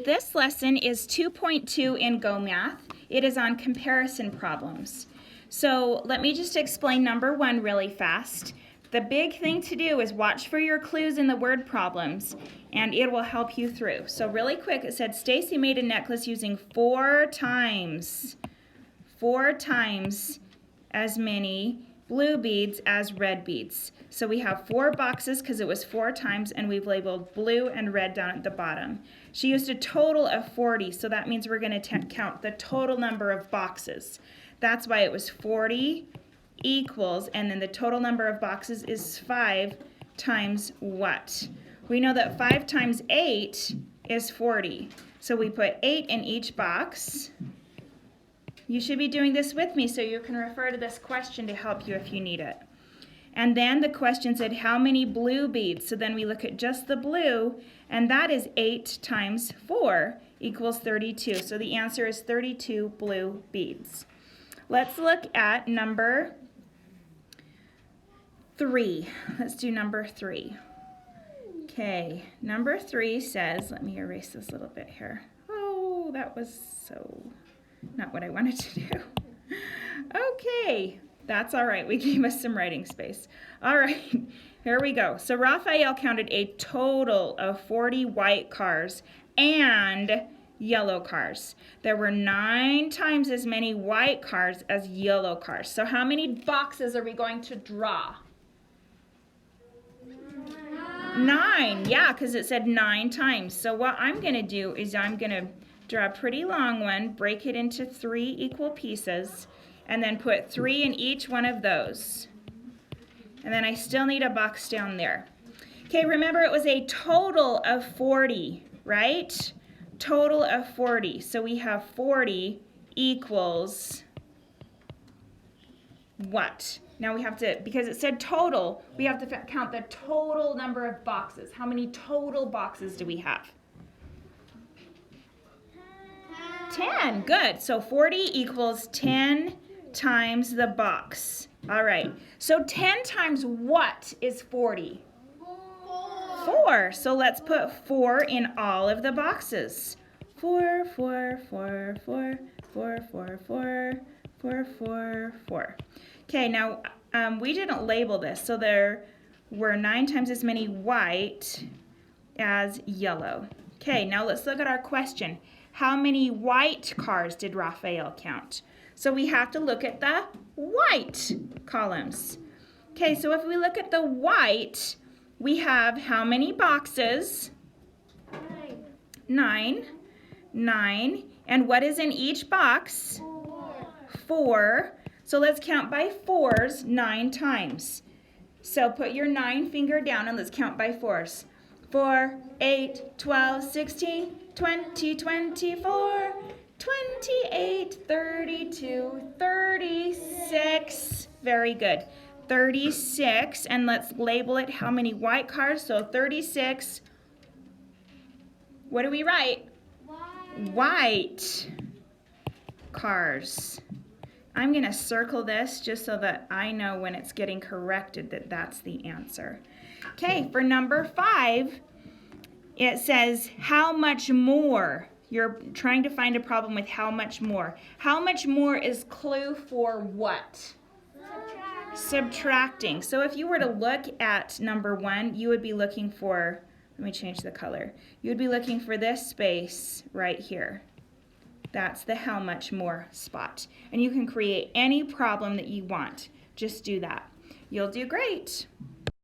This lesson is 2.2 in Go Math. It is on comparison problems. So let me just explain number 1 really fast. The big thing to do is watch for your clues in the word problems, and it will help you through. So really quick, it said Stacy made a necklace using 4 times as many blue beads as red beads. So we have 4 boxes because it was 4 times, and we've labeled blue and red down at the bottom. She used a total of 40, so that means we're going to count the total number of boxes. That's why it was 40 equals, and then the total number of boxes is 5 times what? We know that 5 times 8 is 40. So we put 8 in each box. You should be doing this with me so you can refer to this question to help you if you need it. And then the question said, how many blue beads? So then we look at just the blue, and that is 8 times 4 equals 32. So the answer is 32 blue beads. Let's look at number 3. Let's do number 3. Okay, number 3 says, let me erase this a little bit here. Oh, that was so not what I wanted to do. Okay, that's all right. We gave us some writing space. All right, here we go. So Raphael counted a total of 40 white cars and yellow cars. There were 9 times as many white cars as yellow cars. So how many boxes are we going to draw? 9, yeah, because it said 9 times. So what I'm going to do is I'm going to draw a pretty long one, break it into 3 equal pieces, and then put 3 in each one of those. And then I still need a box down there. Okay, remember it was a total of 40, right? Total of 40. So we have 40 equals what? Now we have to, because it said total, we have to count the total number of boxes. How many total boxes do we have? 10, good. So 40 equals 10 times the box. All right, so 10 times what is 40? 4. So let's put 4 in all of the boxes. 4, 4, 4, 4, 4, 4, 4, 4, 4, 4. Okay, now we didn't label this, so there were 9 times as many white as yellow. Okay, now let's look at our question. How many white cars did Raphael count? So we have to look at the white columns. Okay, so if we look at the white, we have how many boxes? 9. 9. And what is in each box? 4. So let's count by 4s 9 times. So put your 9 finger down and let's count by 4s. 4, 8, 12, 16, 20, 24, 28, 32, 36. Very good. 36, and let's label it how many white cars. So 36. What do we write? White cars. I'm going to circle this just so that I know when it's getting corrected that that's the answer. Okay, for number 5, it says how much more. You're trying to find a problem with how much more. How much more is clue for what? Subtracting. So if you were to look at number 1, you would be looking for, let me change the color. You would be looking for this space right here. That's the how much more spot. And you can create any problem that you want. Just do that. You'll do great.